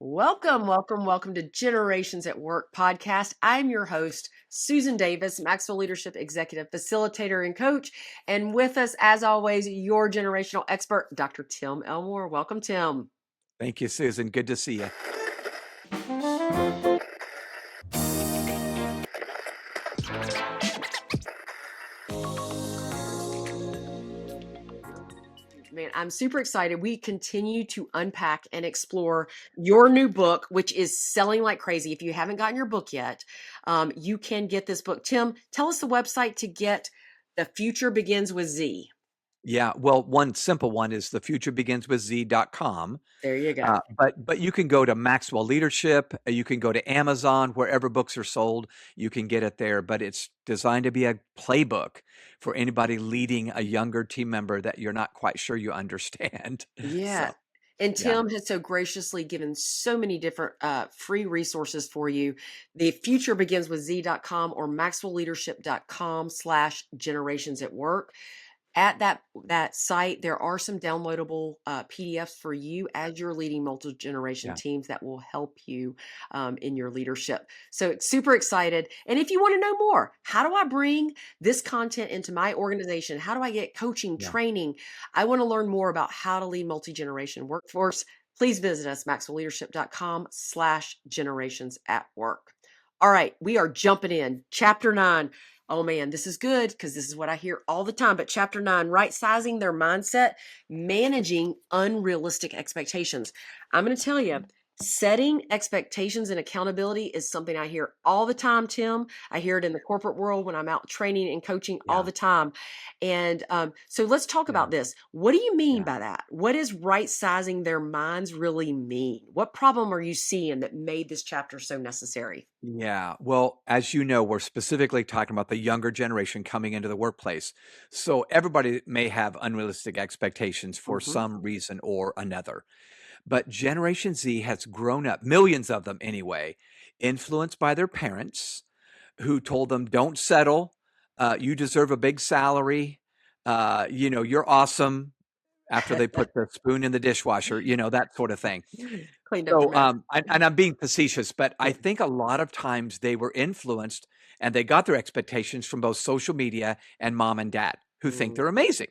Welcome, welcome, welcome to Generations at Work podcast. I'm your host, Susan Davis, Maxwell Leadership Executive Facilitator and Coach. And with us, as always, your generational expert, Dr. Tim Elmore. Welcome, Tim. Thank you, Susan. Good to see you. Man, I'm super excited. We continue to unpack and explore your new book, which is selling like crazy. If you haven't gotten your book yet, you can get this book. Tim, tell us the website to get The Future Begins with Z. Yeah, well, one simple one is thefuturebeginswithz.com. There you go. But you can go to Maxwell Leadership, you can go to Amazon, wherever books are sold, you can get it there. But it's designed to be a playbook for anybody leading a younger team member that you're not quite sure you understand. Yeah. So, And yeah. Tim has so graciously given so many different free resources for you. The future begins with z.com or maxwellleadership.com/generations at work. At that site, there are some downloadable PDFs for you as you're leading multi-generation Yeah. teams that will help you in your leadership. So super excited. And if you want to know more, how do I bring this content into my organization? How do I get coaching, Yeah. training? I want to learn more about how to lead multi-generation workforce. Please visit us, maxwellleadership.com/generations at work. All right, we are jumping in. Chapter 9. Oh man, this is good because this is what I hear all the time. But chapter 9, right sizing their mindset, managing unrealistic expectations. I'm going to tell you, setting expectations and accountability is something I hear all the time, Tim. I hear it in the corporate world when I'm out training and coaching all Yeah. the time. And so let's talk Yeah. about this. What do you mean Yeah. by that? What does right sizing their minds really mean? What problem are you seeing that made this chapter so necessary? Yeah. Well, as you know, we're specifically talking about the younger generation coming into the workplace. So everybody may have unrealistic expectations for Mhm. some reason or another. But Generation Z has grown up, millions of them anyway, influenced by their parents who told them, don't settle. You deserve a big salary. You're awesome after they put the spoon in the dishwasher, that sort of thing. Cleaned up their So, mess. I'm being facetious, but I think a lot of times they were influenced and they got their expectations from both social media and mom and dad who think Mm, they're amazing.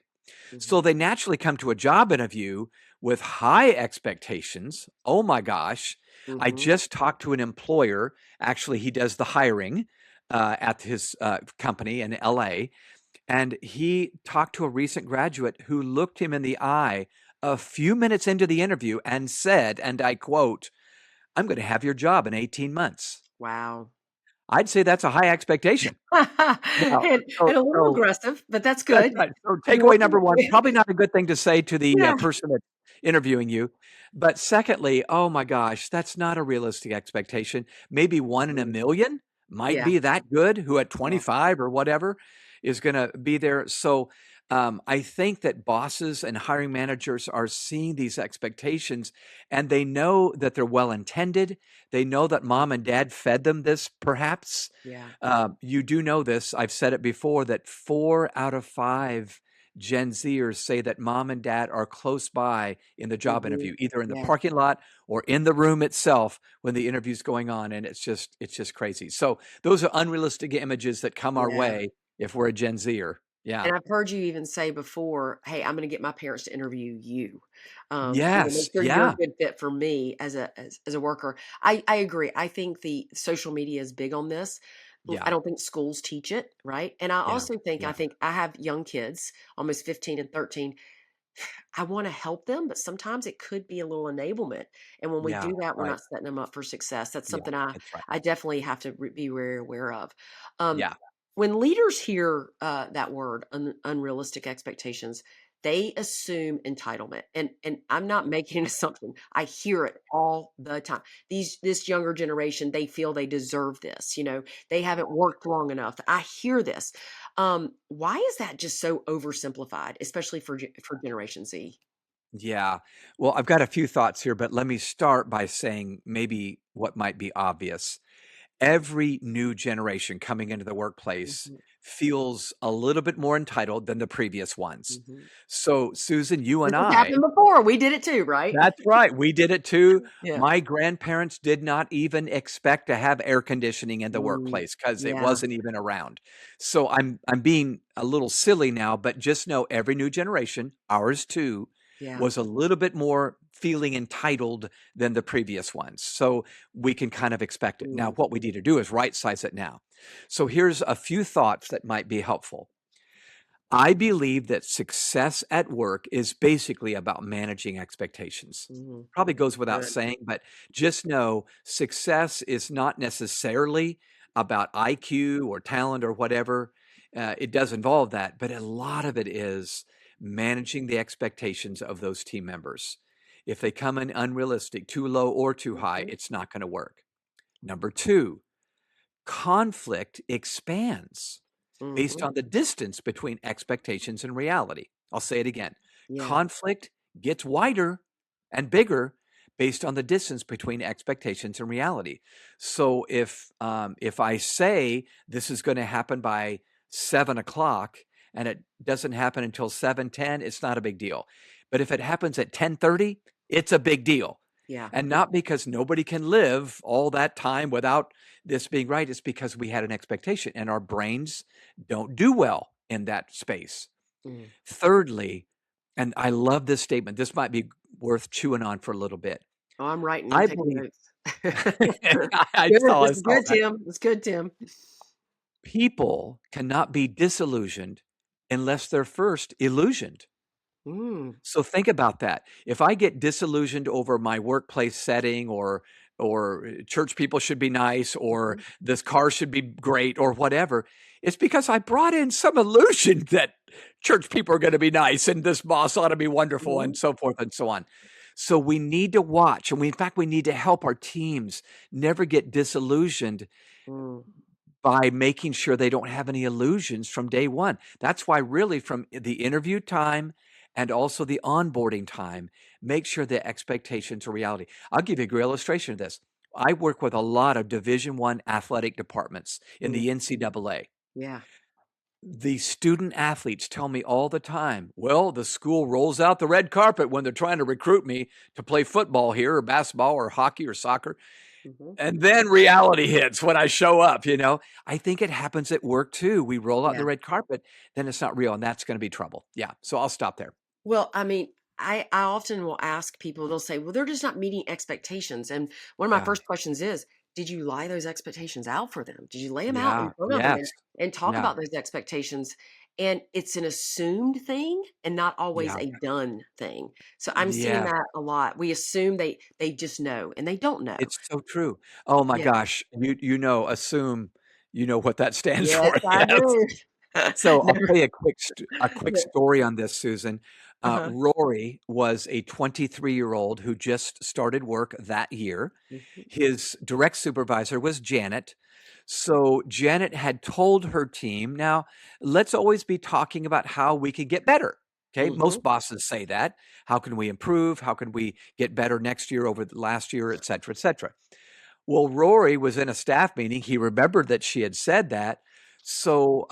So mhm, they naturally come to a job interview with high expectations. Oh my gosh. I mhm. just talked to an employer. Actually, he does the hiring at his company in LA. And he talked to a recent graduate who looked him in the eye a few minutes into the interview and said, and I quote, I'm going to have your job in 18 months. Wow. I'd say that's a high expectation. Now, And a little aggressive, but that's that's good. right. So You're takeaway working number one, with probably not a good thing to say to the yeah. person that's interviewing you. But secondly, oh my gosh, that's not a realistic expectation. Maybe one in a Mhm. million might Yeah, be that good who at yeah, 25 or whatever is going to be there. So I think that bosses and hiring managers are seeing these expectations and they know that they're well intended. They know that mom and dad fed them this, perhaps. yeah. You do know this. I've said it before that 4 out of 5 Gen Zers say that mom and dad are close by in the job Mhm. interview, either in the Yeah, parking lot or in the room itself when the interview's going on. And it's just crazy. So those are unrealistic images that come our yeah. way if we're a Gen Zer. Yeah. And I've heard you even say before, "Hey, I'm gonna get my parents to interview you. Yes. Make sure you're a Yeah. good fit for me as a worker." I agree. I think the social media is big on this. I Yeah. don't think schools teach it, right? And I Yeah. also think Yeah. I have young kids, almost 15 and 13. I wanna help them, but sometimes it could be a little enablement, and when we Yeah. do that, we're Right. not setting them up for success. That's Yeah. something I That's right. I definitely have to be very aware of. Um, Yeah. when leaders hear, that word, unrealistic expectations, they assume entitlement, and I'm not making an assumption. I hear it all the time. This younger generation, they feel they deserve this, they haven't worked long enough. I hear this. Why is that just so oversimplified, especially for Generation Z? Yeah. Well, I've got a few thoughts here, but let me start by saying maybe what might be obvious. every new generation coming into the workplace Mhm. feels a little bit more entitled than the previous ones. Mhm. So, Susan, you This and has I, happened before. We did it too, right? that's right, we did it too. Yeah. My grandparents did not even expect to have air conditioning in the Mm. workplace because it Yeah. wasn't even around. So I'm being a little silly now, but just know every new generation, ours too, Yeah. was a little bit more feeling entitled than the previous ones. So we can kind of expect it. Now, Mm. what we need to do is right size it now. So here's a few thoughts that might be helpful. I believe that success at work is basically about managing expectations. Mhm. Probably goes without Good. saying, but just know success is not necessarily about IQ or talent or whatever. It does involve that, but a lot of it is managing the expectations of those team members. If they come in unrealistic, too low or too high, Mhm. it's not going to work. Number two, conflict expands based Mhm. on the distance between expectations and reality. I'll say it again. Yeah. Conflict gets wider and bigger based on the distance between expectations and reality. So if I say this is going to happen by 7 o'clock and it doesn't happen until 7:10, it's not a big deal. But if it happens at 10:30, it's a big deal. Yeah. And not because nobody can live all that time without this being right. It's because we had an expectation and our brains don't do well in that space. Mm. Thirdly, and I love this statement, this might be worth chewing on for a little bit. Oh, I'm writing and I taking believe notes. I Good. saw This I is saw good, that. Tim. It's good, Tim. People cannot be disillusioned unless they're first illusioned. Mm. So think about that. If I get disillusioned over my workplace setting or church people should be nice or Mhm. this car should be great or whatever, it's because I brought in some illusion that church people are going to be nice and this boss ought to be wonderful and Mhm. so forth and so on. So we need to watch and in fact we need to help our teams never get disillusioned Mm. by making sure they don't have any illusions from day one. That's why really from the interview time and also the onboarding time, make sure the expectations are reality. I'll give you a great illustration of this. I work with a lot of Division One athletic departments in Mm. the NCAA. Yeah. The student athletes tell me all the time, well, the school rolls out the red carpet when they're trying to recruit me to play football here or basketball or hockey or soccer. Mhm. And then reality hits when I show up, you know? I think it happens at work too. We roll out the Yeah. red carpet, then it's not real, and that's gonna be trouble. Yeah, so I'll stop there. Well, I mean, I often will ask people, they'll say, well, they're just not meeting expectations. And one of my Yeah. first questions is, did you lay those expectations out for them? Did you lay them out in Yeah, front of them yes. and talk Yeah, about those expectations? And it's an assumed thing and not always yeah, a done thing. So I'm seeing yes. that a lot. We assume they just know and they don't know. It's so true. Oh my Yeah. gosh, you know, assume you know what that stands Yes, for, I yes. do. So I'll Never. tell you a quick story on this, Susan. Uh-huh. Rory was a 23-year-old who just started work that year. Mhm. His direct supervisor was Janet. So Janet had told her team, now let's always be talking about how we can get better. Okay, Mhm. most bosses say that. How can we improve? How can we get better next year over the last year, et cetera, et cetera. Well, Rory was in a staff meeting. He remembered that she had said that. So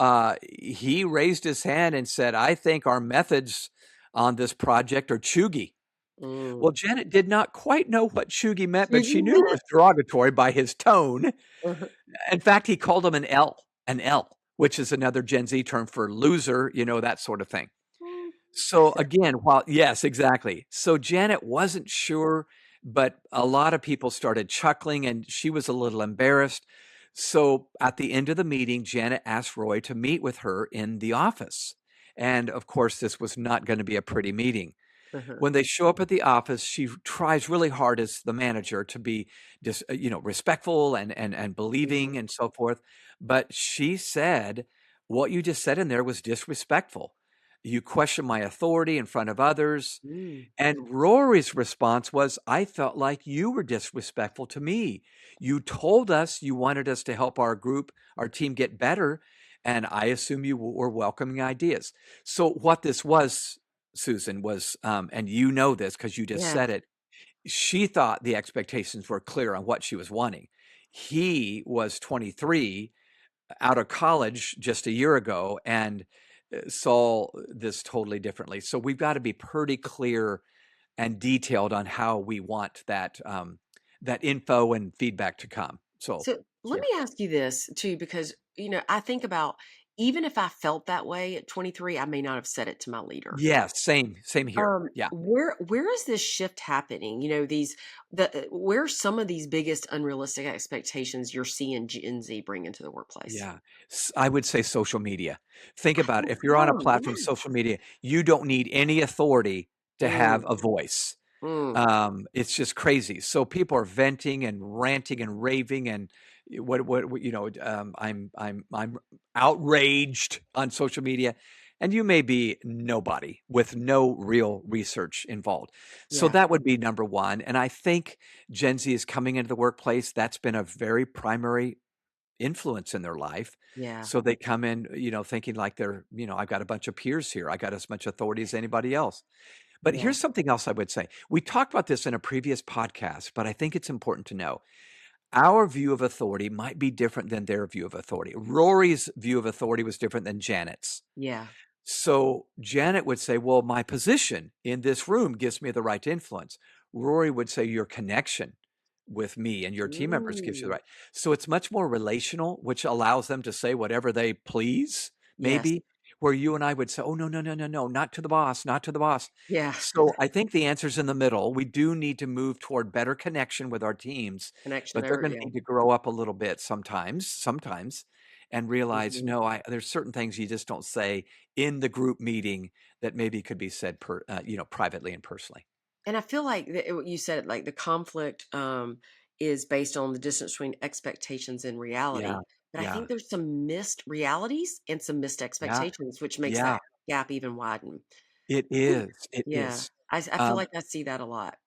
he raised his hand and said, I think our methods on this project are chuggy. Mm. Well, Janet did not quite know what chuggy meant, but Did she you knew it mean was derogatory by his tone. Uh-huh. In fact, he called him an L, which is another Gen Z term for loser, you know, that sort of thing. Mm. So again, while yes, exactly. So Janet wasn't sure, but a lot of people started chuckling and she was a little embarrassed. So at the end of the meeting, Janet asked Roy to meet with her in the office. And of course, this was not going to be a pretty meeting. Uh-huh. When they show up at the office, she tries really hard as the manager to be just, you know, respectful and Mhm. believing and so forth. But she said, what you just said in there was disrespectful. You question my authority in front of others. Mm. And Rory's response was, I felt like you were disrespectful to me. You told us you wanted us to help our group, our team get better. And I assume you were welcoming ideas. So what this was, Susan, was, and you know this because you just Yeah. said it, she thought the expectations were clear on what she was wanting. He was 23, out of college just a year ago, and saw this totally differently. So we've got to be pretty clear and detailed on how we want that info and feedback to come. So So let yeah. me ask you this too, because I think about, even if I felt that way at 23, I may not have said it to my leader. Yes, same here. Yeah. Where is this shift happening? Where are some of these biggest unrealistic expectations you're seeing Gen Z bring into the workplace? Yeah. I would say social media. Think I about it. think If you're on a so. platform, Yes. social media, you don't need any authority to have Mm, a voice. mm, It's just crazy. So people are venting and ranting and raving and I'm outraged on social media, and you may be nobody with no real research involved. So yeah. that would be number one. And I think Gen Z is coming into the workplace. That's been a very primary influence in their life. Yeah. So they come in, thinking like I've got a bunch of peers here. I got as much authority as anybody else. But Yeah. here's something else I would say. We talked about this in a previous podcast, but I think it's important to know. Our view of authority might be different than their view of authority. Rory's view of authority was different than Janet's. Yeah. So Janet would say, well, my position in this room gives me the right to influence. Rory would say, your connection with me and your team members gives you the Mm, right. So it's much more relational, which allows them to say whatever they please, yes. maybe, where you and I would say, oh, no, no, no, no, no, not to the boss, not to the boss. Yeah. So I think the answer's in the middle. We do need to move toward better connection with our teams, Connection but they're there. going to Yeah. need to grow up a little bit sometimes, and realize, Mhm. no, there's certain things you just don't say in the group meeting that maybe could be said privately and personally. And I feel like what you said, like the conflict is based on the distance between expectations and reality. Yeah. But I Yeah. think there's some missed realities and some missed Yeah. expectations, which makes Yeah. that gap even widen. It Ooh, is. It yeah. is. I feel Um, like I see that a lot.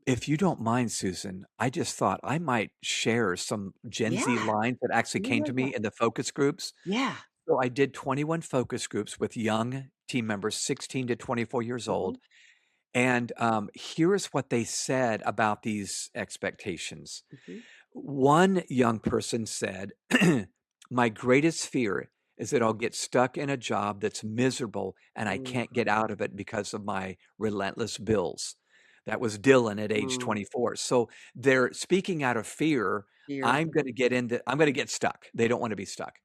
if you don't mind, Susan, I just thought I might share some Gen Z Yeah. lines that actually Yeah. came Yeah. to Yeah. me in the focus groups. Yeah. So I did 21 focus groups with young team members, 16 to 24 years Mhm. old. And here is what they said about these expectations. Mhm. One young person said, my greatest fear is that I'll get stuck in a job that's miserable and I Mm, can't get out of it because of my relentless bills. That was Dylan at age mm, 24. So they're speaking out of fear. fear. I'm going to get stuck. They don't want to be stuck.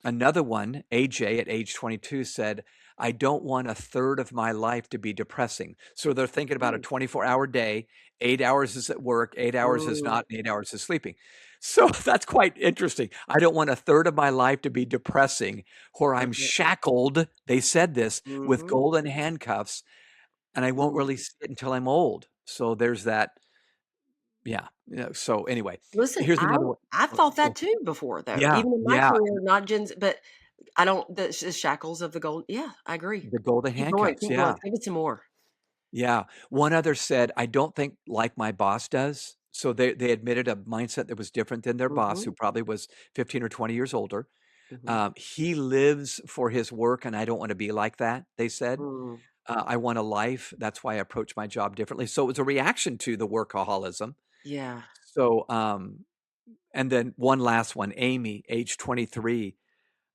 Another one, AJ at age 22, said, I don't want a third of my life to be depressing. So they're thinking about a Mm, 24-hour day, 8 hours is at work, 8 hours is mm, not, 8 hours is sleeping. So that's quite interesting. I don't want a third of my life to be depressing, where I'm mhm, shackled, they said this, with mhm, golden handcuffs, and I won't mm. really see it until I'm old. So there's that. Yeah. So anyway, Listen, here's I another one. I Oh, thought that oh, too before, though. yeah. Even in my Yeah. career, not Gen Z, but I don't the shackles of the gold. Yeah, I agree. The golden Keep going, handcuffs. keep going. Yeah. Give me some more. Yeah. One other said, I don't think like my boss does. So they admitted a mindset that was different than their boss, who Mhm, probably was 15 or 20 years older. mhm, He lives for his work, and I don't want to be like that, they said. mm, I want a life. That's why I approach my job differently. So it was a reaction to the workaholism. yeah. So, and then one last one, Amy, age 23,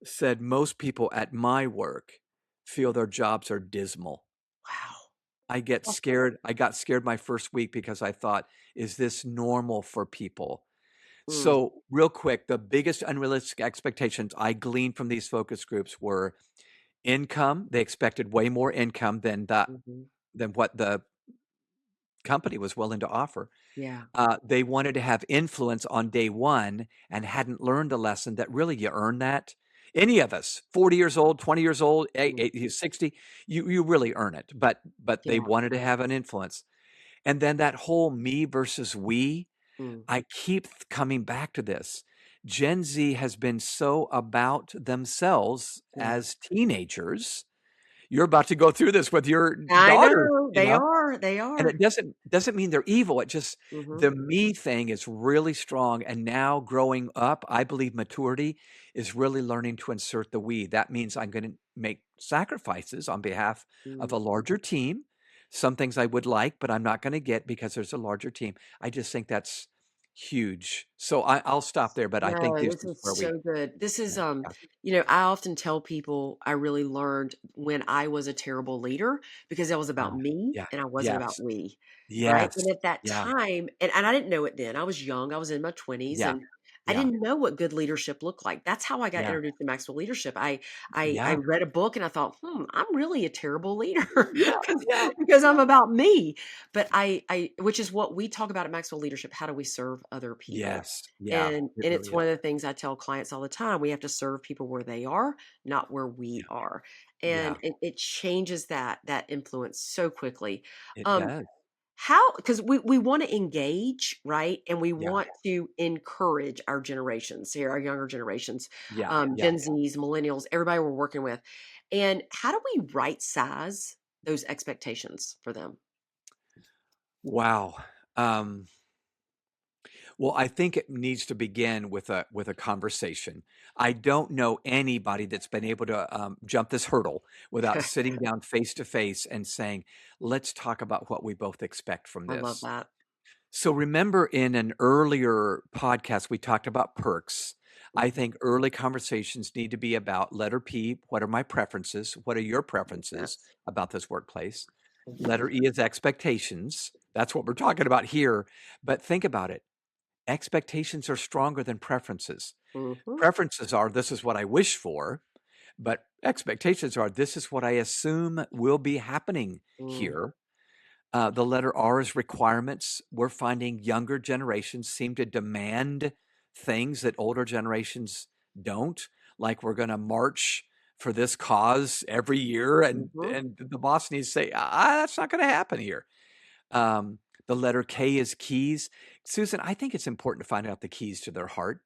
said, most people at my work feel their jobs are dismal. Wow. I get scared. I got scared my first week because I thought, is this normal for people? Mm, So, real quick, the biggest unrealistic expectations I gleaned from these focus groups were income. They expected way more income mhm, than what the company was willing to offer. yeah, They wanted to have influence on day one and hadn't learned the lesson that really you earn that. Any of us, 40 years old, 20 years old, mm, 60, you really earn it. But they yeah, wanted to have an influence. And then that whole me versus we, mm, I keep coming back to this. Gen Z has been so about themselves yeah. as teenagers. You're about to go through this with your I daughter, know. They and are. it doesn't mean they're evil. It just Mhm, the me thing is really strong. And now growing up, I believe maturity is really learning to insert the we. That means I'm going to make sacrifices on behalf of mm, a larger team. Some things I would like, but I'm not going to get because there's a larger team. I just think that's huge. So I'll stop there, but I think No, this this is is where we, so good. This is, yeah, yeah, I often tell people I really learned when I was a terrible leader because it was about yeah, me yeah, and I wasn't about yes, we. Right? yes, And at that yeah, time, and I didn't know it then. I was young. I was in my 20s yeah, and I yeah, didn't know what good leadership looked like. That's how I got yeah, introduced to Maxwell leadership. I yeah, read a book and I thought, I'm really a terrible leader yeah, yeah, because I'm yeah. about me. But I which is what we talk about at Maxwell Leadership. How do we serve other people? Yes, yeah, And it it's really one is. of the things I tell clients all the time. We have to serve people where they are, not where we Yeah, are. yeah, And it changes that influence so quickly. it Um, does. how because we want to engage, right? And we Yeah, want to encourage our generations here, our younger generations, yeah, yeah. Gen Zs, millennials, everybody we're working with. And how do we right size those expectations for them? Wow. Um, well, I think it needs to begin with a conversation. I don't know anybody that's been able to jump this hurdle without sitting down face to face and saying, "Let's talk about what we both expect from I love this." that. So remember in an earlier podcast, we talked about perks. I Mhm. think early conversations need to be about letter P, what are my preferences? What are your Makes preferences sense. about this workplace? Mhm. Letter E is expectations. That's what we're talking about here. But think about it. Expectations are stronger than preferences. Mhm. Preferences are this is what I wish for, but expectations are this is what I assume will be happening Mm. here. The letter R is requirements. We're finding younger generations seem to demand things that older generations don't. Like we're going to march for this cause every year, Mhm. and the boss needs to say, that's not going to happen here." Um, the letter K is keys. Susan, I think it's important to find out the keys to their heart.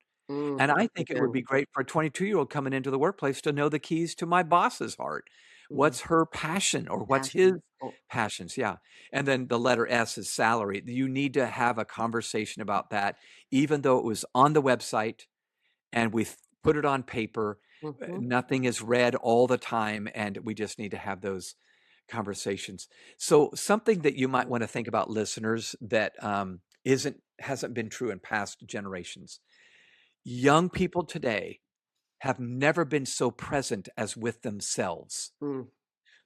And I That's so think it would good. be great for a 22-year-old coming into the workplace to know the keys to my boss's heart. Mm. What's her passion or what's his Passion. Oh. passions? Yeah. And then the letter S is salary. You need to have a conversation about that, even though it was on the website and we put it on paper. Mhm. Nothing is read all the time, and we just need to have those conversations. So something that you might Mm. want to think about, listeners, that isn't hasn't been true in past generations. Young people today have never been so present as with themselves. Mm.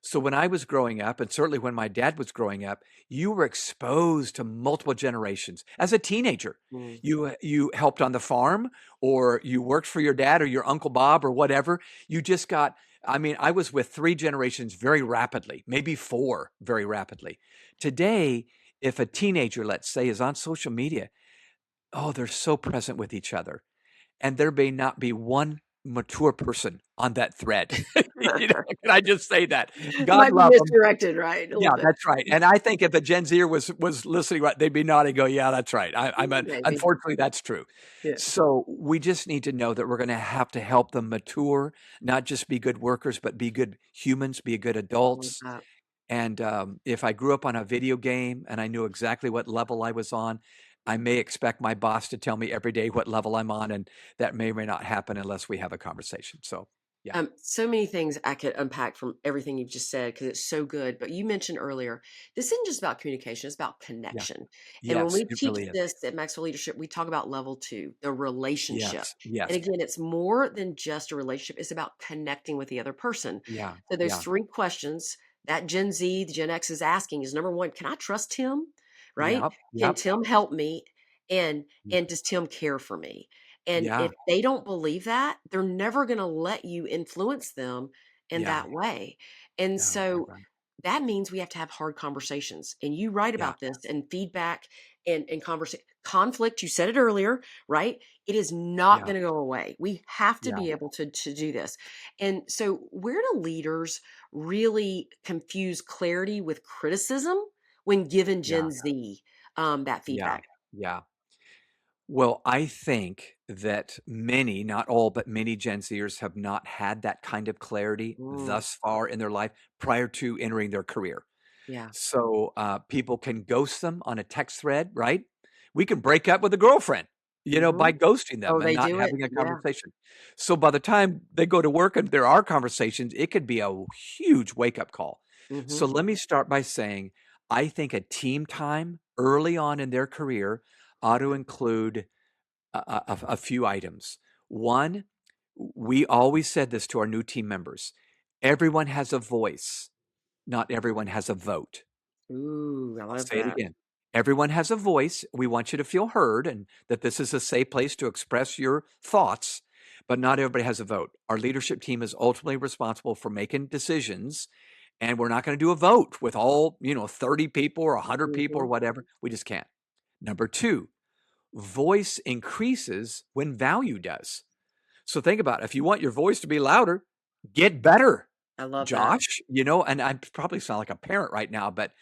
So when I was growing up, and certainly when my dad was growing up, you were exposed to multiple generations. As a teenager, Mm. you helped on the farm, or you worked for your dad or your Uncle Bob or whatever. You just got, I mean, I was with three generations very rapidly, maybe four very rapidly. Today, if a teenager, let's say, is on social media, oh, they're so present with each other, and there may not be one mature person on that thread. Can I just say that? God Might be love them. misdirected, right? A Yeah, little bit. that's right. And I think if a Gen Zer was listening, right, they'd be nodding, go, "Yeah, that's right." Maybe. Unfortunately, that's true. Yeah. So we just need to know that we're going to have to help them mature, not just be good workers, but be good humans, be good I love adults. that. And if I grew up on a video game and I knew exactly what level I was on, I may expect my boss to tell me every day what level I'm on, and that may or may not happen unless we have a conversation. So, yeah, So many things I could unpack from everything you've just said because it's so good. But you mentioned earlier, this isn't just about communication, it's about yeah, connection. And when yes, we it teach really is. this at Maxwell Leadership, we talk about level two, the relationship. Yes, yes, And again, it's more than just a relationship, it's about connecting with the other person. yeah, So those yeah, three questions that Gen Z, the Gen X is asking is number one, can I trust Tim? Right? yep, Can yep, Tim help me? And does Tim care for me? And yeah, if they don't believe that, they're never going to let you influence them in yeah, that way. And yeah, right, so right. that means we have to have hard conversations. And you write Yeah, about this and feedback and conversation conflict. You said it earlier, right? It is not yeah, going to go away. We have to yeah, be able to do this. And so where do leaders really confuse clarity with criticism when given yeah, Gen Z that yeah, feedback? yeah. Well, I think that many, not all, but many Gen Zers have not had that kind of clarity Mm, thus far in their life prior to entering their career. yeah. So people can ghost them on a text thread, right? We can break up with a girlfriend, by Mhm. ghosting them Oh, and they not do it? having a Yeah. conversation. So by the time they go to work and there are conversations, it could be a huge wake up call. So Mhm. let me start by saying, I think a team time early on in their career ought to include a few items. One, we always said this to our new team members. Everyone has a voice, not everyone has a vote. Ooh, I I'll love say it that. again. Everyone has a voice. We want you to feel heard and that this is a safe place to express your thoughts, but not everybody has a vote. Our leadership team is ultimately responsible for making decisions, and we're not going to do a vote with all, 30 people or 100 people or Mhm. whatever. We just can't. Number two, voice increases when value does. So think about it. If you want your voice to be louder, get better, I love that. Josh, and I probably sound like a parent right now, but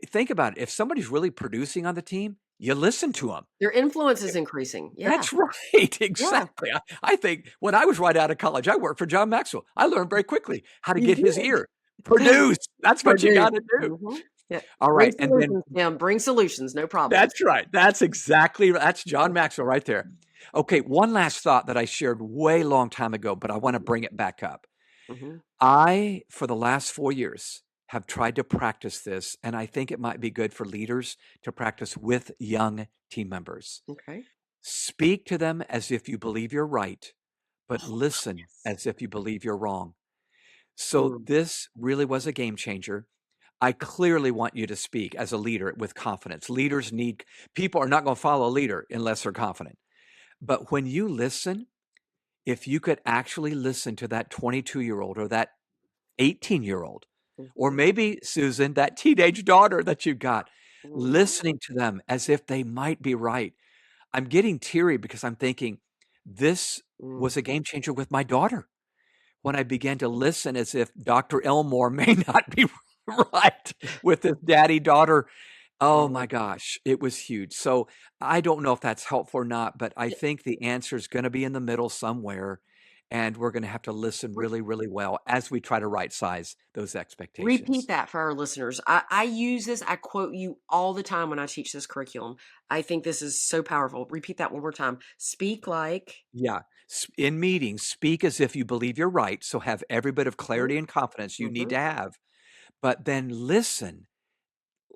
think about it. If somebody's really producing on the team, you listen to them. Your influence is increasing. Yeah. That's right. Yeah. Exactly. I think when I was right out of college, I worked for John Maxwell. I learned very quickly how to You get his did. ear. Produce. That's what you Produce. got to do. Mhm. Yeah. All Bring right. And then solutions, Tim. Bring solutions, no problems. that's right. That's John Maxwell right there. Okay. One last thought that I shared way long time ago, but I want to bring it back up. Mhm. I, for the last 4 years, have tried to practice this, and I think it might be good for leaders to practice with young team members. Okay. Speak to them as if you believe you're right, but Oh, listen yes. as if you believe you're wrong. So Mm. this really was a game changer. I clearly want you to speak as a leader with confidence. Leaders need, people are not going to follow a leader unless they're confident. But when you listen, if you could actually listen to that 22-year-old or that 18-year-old, or Mhm. maybe, Susan, that teenage daughter that you got, Mhm. listening to them as if they might be right. I'm getting teary because I'm thinking, this Mm. was a game changer with my daughter when I began to listen as if Dr. Elmore may not be right with this daddy-daughter. Oh my Mm. gosh, it was huge. So I don't know if that's helpful or not, but I Yeah. think the answer is going to be in the middle somewhere. And we're going to have to listen really, really well as we try to right size those Repeat expectations. that for our listeners. I use this, I quote you all the time when I teach this curriculum. I think this is so powerful. Repeat that one more time. Speak like. Yeah. In meetings, speak as if you believe you're right. So have every bit of Mhm. clarity and confidence you need Mhm. to have, but then listen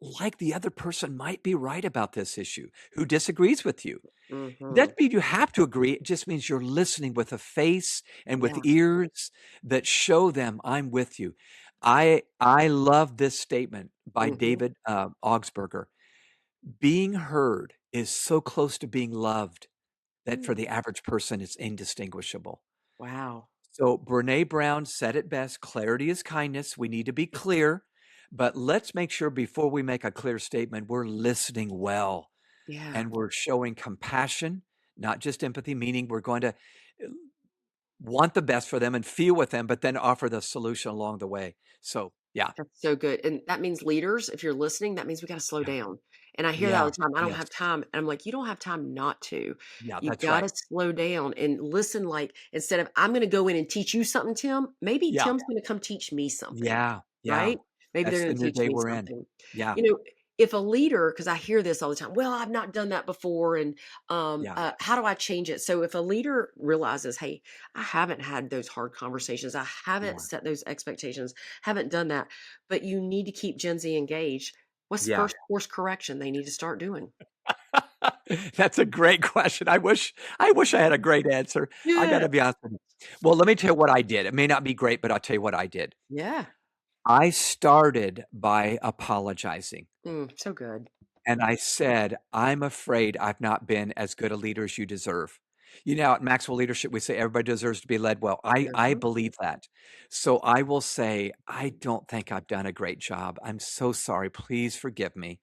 like the other person might be right about this issue who disagrees with you. Mhm. That means you have to agree. It just means you're listening with a face and with Yeah. ears that show them I'm with you. I love this statement by Mhm. David Augsburger. Being heard is so close to being loved that for Mm. the average person, it's indistinguishable. Wow. So Brene Brown said it best, clarity is kindness. We need to be clear, but let's make sure before we make a clear statement, we're listening well Yeah. and we're showing compassion, not just empathy, meaning we're going to want the best for them and feel with them, but then offer the solution along the way. So, yeah, That's so good, and that means leaders, if you're listening, that means we gotta slow yeah, down, and I hear that all yeah, the time, "I don't yes, have time," and I'm like, "You don't have time not to. yeah, You that's right. gotta slow down and listen, like, instead of, 'I'm gonna go in and teach you something, Tim,' maybe Yeah, Tim's gonna come teach me something." yeah, yeah. Right? Maybe they're That's gonna in the teach day me we're in. something. Yeah, You know, if a leader, because I hear this all the time, "Well, I've not done that before, and, yeah, how do I change it?" So if a leader realizes, "Hey, I haven't had those hard conversations, I haven't yeah, set those expectations, haven't done that," but you need to keep Gen Z engaged, what's the yeah. first course correction they need to start doing? That's a great question. I wish I had a great answer. I Yeah. gotta be honest with you. Well, let me tell you what I did. It may not be great, but I'll tell you what I did. Yeah. I started by apologizing, So good. and I said, "I'm afraid I've not been as good a leader as you deserve." At Maxwell Leadership, we say everybody deserves to be led well. I Mhm. believe that. So I will say, "I don't think I've done a great job. I'm so sorry. Please forgive me."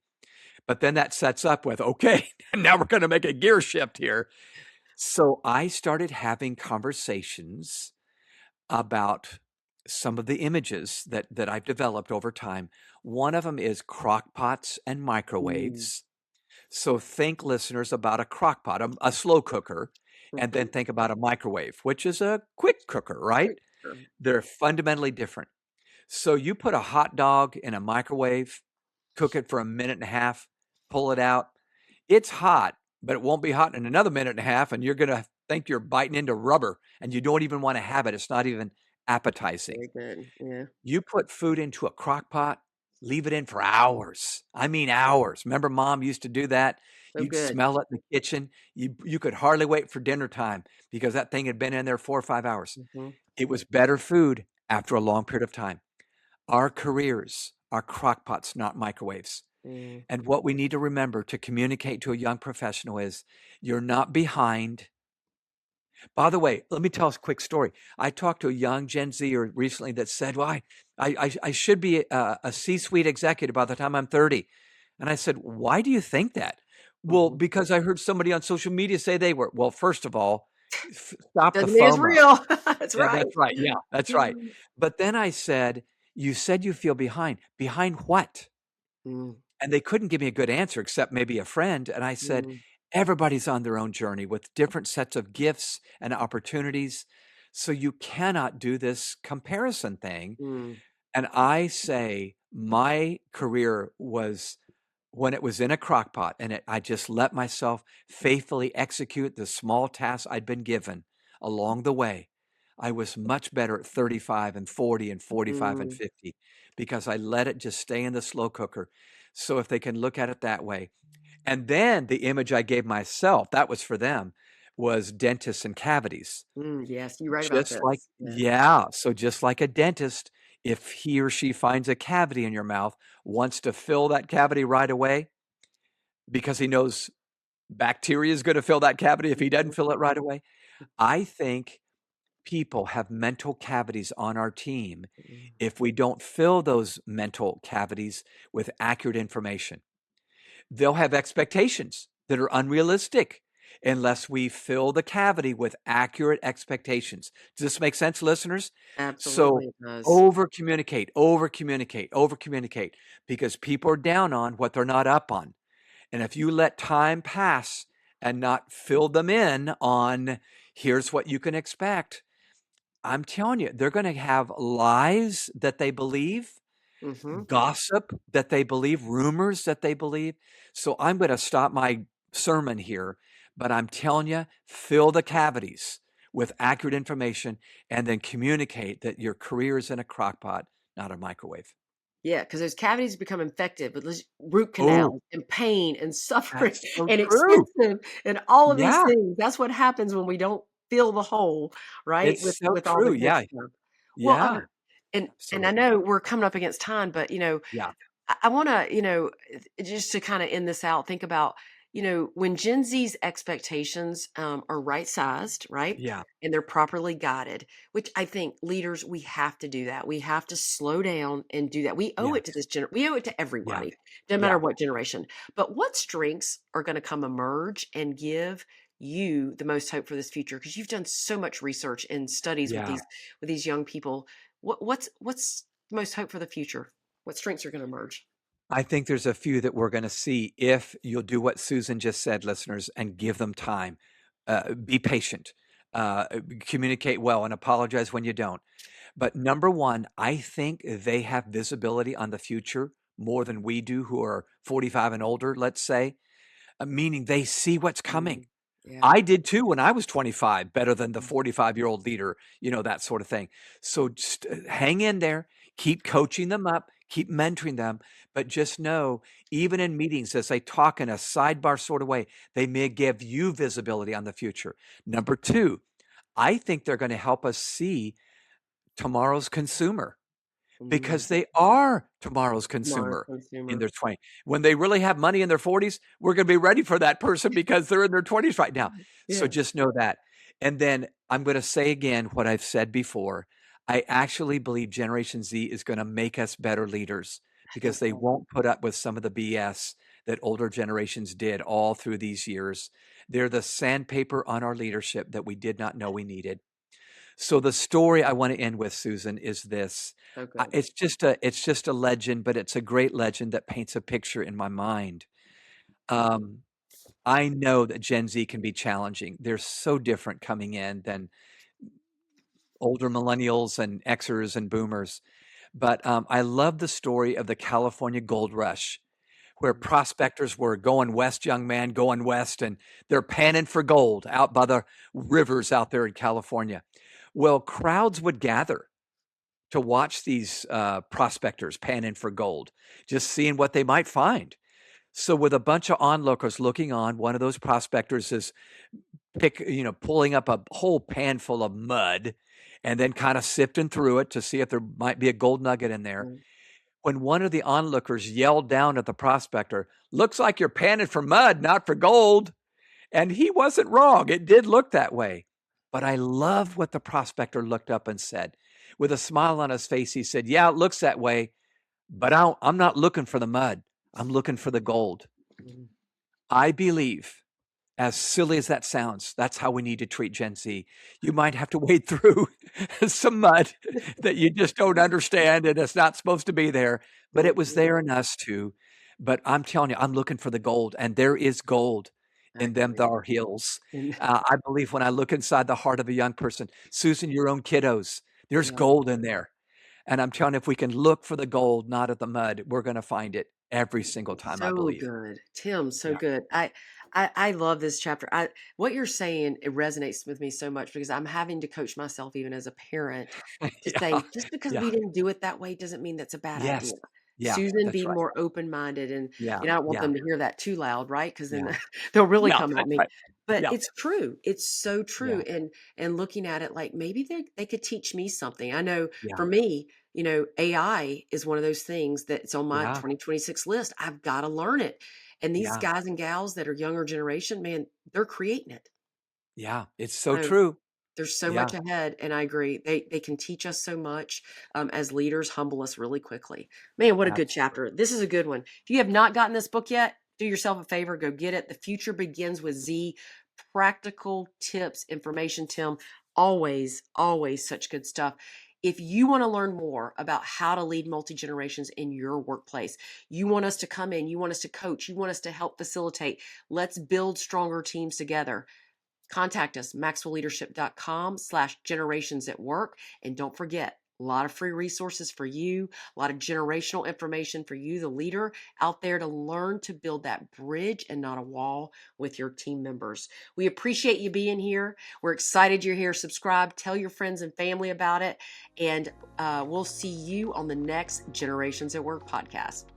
But then that sets up with, "Okay, now we're gonna make a gear shift here." So I started having conversations about some of the images that I've developed over time. One of them is crock pots and Mm. microwaves. So think, listeners, about a crock pot, a slow cooker, and then Mhm. think about a microwave, which is a quick cooker, right? Quick term. They're fundamentally different. So you put a hot dog in a microwave, cook it for a minute and a half, pull it out. It's hot, but it won't be hot in another minute and a half, and you're gonna think you're biting into rubber, and you don't even wanna have it. It's not even appetizing. Very good. Yeah. You put food into a crock pot, leave it in for hours. I mean hours. Remember mom used to do that? So You'd good. smell it in the kitchen. You could hardly wait for dinner time because that thing had been in there 4 or 5 hours. Mhm. It was better food after a long period of time. Our careers are crock pots, not microwaves. Mm. And what we need to remember to communicate to a young professional is you're not behind. By the way, let me tell us a quick story. I talked to a young Gen Zer recently that said, "Well, I should be a C-suite executive by the time I'm 30." And I said, "Why do you think that?" "Well, Mhm. because I heard somebody on social media say they were." Well, first of all, stop the Doesn't mean it's FOMO. real. That's Yeah, right. that's right. Yeah, that's right. But then I said, "You said you feel behind. Behind what?" Mm, And they couldn't give me a good answer except maybe a friend. And I said, mm, everybody's on their own journey with different sets of gifts and opportunities. So you cannot do this comparison thing. mm, And I say my career was when it was in a crock pot and I just let myself faithfully execute the small tasks I'd been given along the way. I was much better at 35 and 40 and 45 and mm. 50 because I let it just stay in the slow cooker. So if they can look at it that way. And then the image I gave myself, that was for them, was dentists and cavities. Yes, you're right about Just like this. Yeah. yeah, so just like a dentist, if he or she finds a cavity in your mouth, wants to fill that cavity right away because he knows bacteria is gonna fill that cavity if he doesn't Mhm, fill it right away. I think people have mental cavities on our team mm. if we don't fill those mental cavities with accurate information. They'll have expectations that are unrealistic unless we fill the cavity with accurate expectations. Does this make sense, listeners? So Absolutely it does. over communicate, over communicate, over communicate because people are down on what they're not up on. And if you let time pass and not fill them in on here's what you can expect, I'm telling you, they're going to have lies that they believe, Mhm. gossip that they believe, rumors that they believe. So I'm going to stop my sermon here, but I'm telling you, fill the cavities with accurate information and then communicate that your career is in a crock pot, not a microwave. Yeah, because those cavities become infected with this root Oh, canal and pain and suffering that's so and true. expensive and all of these Yeah, things. That's what happens when we don't fill the hole, right, it's so with all the true. good Yeah, stuff. Well, yeah, and I absolutely. know we're coming up against time, but, Yeah, I wanna, just to kinda end this out, think about, when Gen Z's expectations, are right-sized, right? yeah, And they're properly guided, which I think leaders, we have to do that. We have to slow down and do that. We owe it to yes, this we owe it to yeah, everybody, no yeah, matter what generation. But what strengths are gonna come emerge and give you the most hope for this future? Because 'Cause you've done so much research and studies yeah. with these young people. What's the most hope for the future? What strengths are gonna emerge? I think there's a few that we're going to see if you'll do what Susan just said, listeners, and give them time. Be patient, communicate well, and apologize when you don't. But number one, I think they have visibility on the future more than we do, who are 45 and older, let's say, meaning they see what's coming. Mm, yeah. I did too when I was 25, better than the Mm, 45-year-old leader, that sort of thing. So just hang in there, keep coaching them up, keep mentoring them, but just know, even in meetings, as they talk in a sidebar sort of way, they may give you visibility on the future. Number two, I think they're going to help us see tomorrow's consumer mm, because they are tomorrow's smart consumer in consumer. their 20s. When they really have money in their 40s, we're gonna be ready for that person because they're in their 20s right now. So Yeah. just know that. And then I'm gonna say again what I've said before. I actually believe Generation Z is gonna make us better leaders I because think they so. won't put up with some of the BS that older generations did all through these years. They're the sandpaper on our leadership that we did not know we needed. So the story I want to end with, Susan, is this. So good. It's just a legend, but it's a great legend that paints a picture in my mind. Um, I know that Gen Z can be challenging. They're so different coming in than older millennials and Xers and boomers. But I love the story of the California gold rush, where Mm, prospectors were going west, young man, going west, and they're panning for gold out by the rivers out there in California. Well, crowds would gather to watch these prospectors panning for gold, just seeing what they might find. So with a bunch of onlookers looking on, one of those prospectors is pulling up a whole pan full of mud and then kind of sifting through it to see if there might be a gold nugget in there. Mm. When one of the onlookers yelled down at the prospector, "Looks like you're panning for mud, not for gold." And he wasn't wrong. It did look that way. But I love what the prospector looked up and said. With a smile on his face, he said, "Yeah, it looks that way, but I'm not looking for the mud. I'm looking for the gold." Mm. I believe, as silly as that sounds, that's how we need to treat Gen Z. You might have to wade through some mud that you just don't understand and it's not supposed to be there, but it was there in us too. But I'm telling you, I'm looking for the gold, and there is gold I in them agree. thar hills. And I believe when I look inside the heart of a young person, Susan, your own kiddos, there's yeah. gold in there. And I'm telling you, if we can look for the gold, not at the mud, we're going to find it every single time, I So believe. good. Tim, so Yeah. good. I love this chapter. What you're saying, it resonates with me so much because I'm having to coach myself even as a parent to Yeah. say, just because Yeah. we didn't do it that way doesn't mean that's a bad Yes. idea. Yeah. Susan, That's be right. more open-minded, and Yeah. I don't want Yeah. them to hear that too loud, right? Because then Yeah. they'll really Yeah. come at That's me. right. But Yeah. it's true. It's so true. Yeah. And looking at it like maybe they could teach me something. I know Yeah. for me, AI is one of those things that's on my Yeah. 2026 list. I've got to learn it. And these Yeah. guys and gals that are younger generation, man, they're creating it. Yeah. It's so So true. there's so Yeah. much ahead, and I agree. They can teach us so much as leaders, humble us really quickly. Man, what a good Absolutely. chapter! This is a good one. If you have not gotten this book yet, do yourself a favor, go get it. The Future Begins with Z. Practical tips, information, Tim. Always, always such good stuff. If you want to learn more about how to lead multi generations in your workplace, you want us to come in, you want us to coach, you want us to help facilitate. Let's build stronger teams together. Contact us, maxwellleadership.com/generations at work. And don't forget, a lot of free resources for you, a lot of generational information for you, the leader out there to learn to build that bridge and not a wall with your team members. We appreciate you being here. We're excited you're here. Subscribe, tell your friends and family about it. And we'll see you on the next Generations at Work podcast.